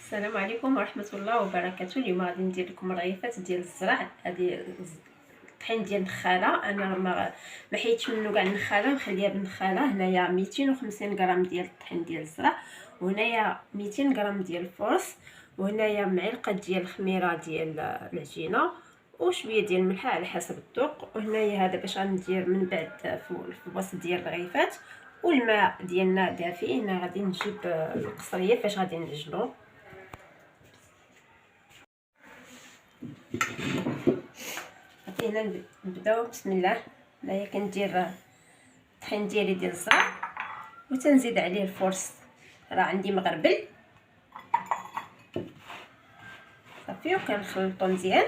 السلام عليكم ورحمه الله وبركاته. اليوم غادي ندير لكم رغيفات ديال الزرع. هذه الطحين ديال النخاله، انا ما حيدتش منه كاع النخاله، مخليها بالنخاله. هنايا 250 غرام ديال الطحين ديال الزرع، وهنايا 200 غرام ديال الفرص، وهنايا معلقه ديال الخميره ديال العجينه، وشويه ديال الملح على حسب الذوق. وهنايا هذا باش غندير من بعد في الوسط ديال الرغيفات. والماء ديالنا دافي. هنا غادي نجيب القصريه فاش غادي نعجنو. هنا نبداو بسم الله. هنايا كندير الطحين ديالي ديال الزرع وتنزيد عليه الفرص، راه عندي مغربل صافي، وكنخلطو مزيان،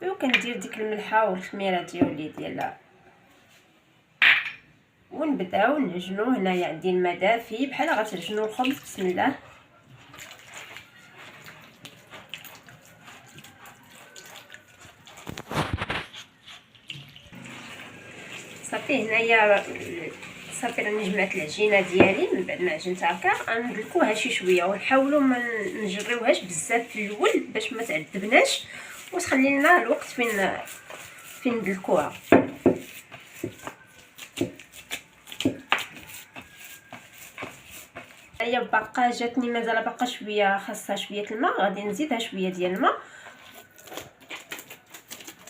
وكندير ديك الملحه والخميره ديالها ونبداو نعجنو. هنايا عندي الماء دافي بحال غتعجنو الخبز. بسم الله. صافي هنايا صافي راني جمعت العجينه ديالي. من بعد ما عجنت هكا غندلكوها شي شويه، ونحاولوا ما نجريوهاش بزاف في الاول باش ما تعذبناش، وتخلي لنا الوقت فين ندلكوها. هي باقا جاتني مازال باقا شويه، خاصها شويه الماء، غادي نزيدها شويه ديال الماء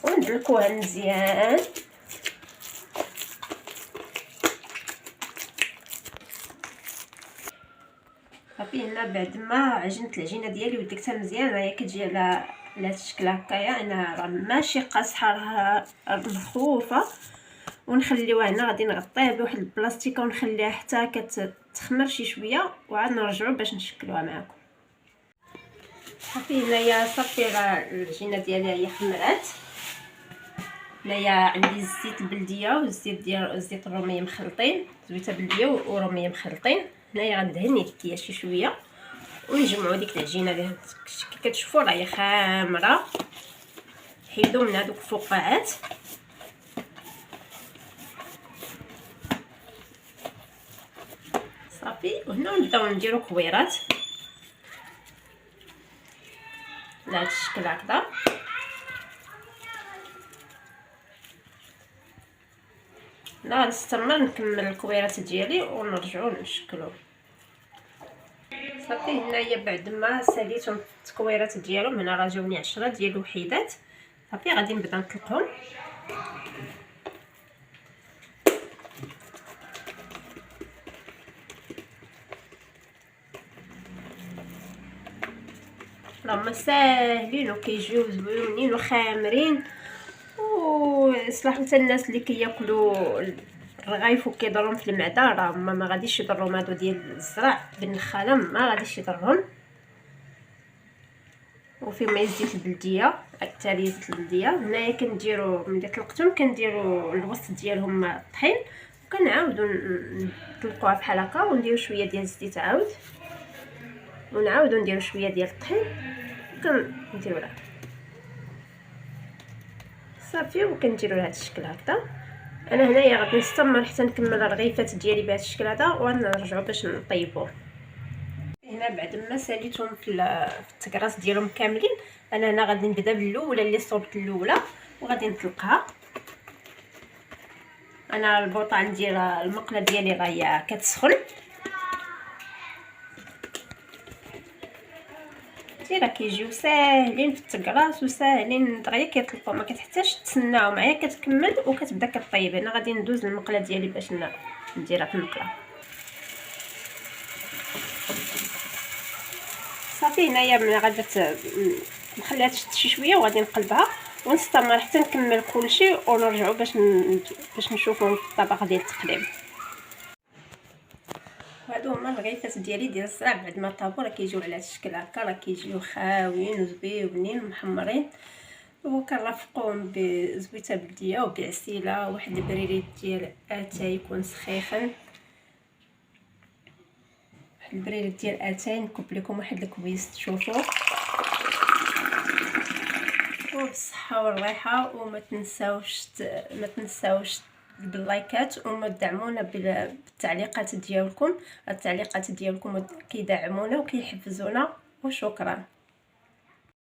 وندلكوها مزيان. صافي هنا بعد ما عجنت العجينه ديالي ودلكتها مزيان، هي كتجي على هذا الشكل هكايا. انا راه ماشي قاصحه، راه مخوفه. ونخليوها هنا، غادي نغطيه بواحد البلاستيكه ونخليها حتى كتخمر شي شويه، وعاد نرجعوا باش نشكلوها معكم. صافي هنايا صافي راه العجينه ديالي هي خمرات. هنايا عندي الزيت البلديه والزيت الروميه مخلطين، زويته بلديه وروميه مخلطين. هنايا غندهن يديا شي شويه ونجمعوا ديك العجينه اللي كي كتشوفوا راهي خامره. حيدوا من هذوك الفقاعات. صافي وهنا نبداو نديرو كويرات لهذا الشكل هكذا. لا نستمر نكمل الكويرات ديالي ونرجعوا نشكلو. صافي هنايا بعد ما ساليتهم التكويرات ديالهم، هنا راه جاوني 10 ديال الوحيدات. صافي غادي نبدا نطلقهم. راهم ساهلين وكيجيو زوينين وخامرين، وصلاحو حتى الناس اللي كياكلوا الرغايف وكيضرهم في المعده راه ما غاديش يضرهم. هادو ديال الزرع بالنخاله ما غاديش يضرهم. وفيهم الزيت البلديه، التالي زيت البلديه. هنايا كنديروا ملي طلقتهم كنديروا الوسط ديالهم الطحين، وكنعاودوا نطلقوها بحال هكا ونديروا شويه ديال الزيت عاود، ونعاودوا نديروا شويه ديال الطحين كنديروا لها صافي، وكنديروا لهذا الشكل هكذا. انا هنايا غادي نستمر حتى نكمل الرغيفات ديالي بهذا الشكل هذا، ونرجعوا باش نطيبوه. هنا بعد ما ساليتهم في التكراس ديالهم كاملين، انا هنا غادي نبدا بالاولى اللي صوبت الاولى وغادي نطلقها. انا البوطه عندي المقله ديالي راهي كتسخن. راه كيجيو ساهلين في التكراس وساهلين دغيا كيطلقوا، ما كتحتاجش تسناهم، معايا كتكمل وكتبدا كطيب. انا غادي ندوز المقله ديالي باش نديرها في المقله. صافي هنايا من غادي نخليها تشد شي شويه وغادي نقلبها ونستمر حتى نكمل كلشي ونرجعوا باش نشوفوا الطبق ديال التقليب. هادو هما الرغيفات ديالي ديال الزرع. بعد ما طابوا راه كيجيو على هذا الشكل هكا، راه كيجيو خاويين وزويونين ومحمرين، وكنرافقوهم بزويته بلديه وبعسيله. واحد البريريت ديال اتاي يكون سخيخن، واحد البريريت ديال اتاي نكب لكم واحد الكويس تشوفوا. وبالصحه والراحه، وما تنساوش باللايكات، وما تدعمونا بالتعليقات ديالكم. التعليقات ديالكم كيدعمونا وكيحفزونا، وشكرا.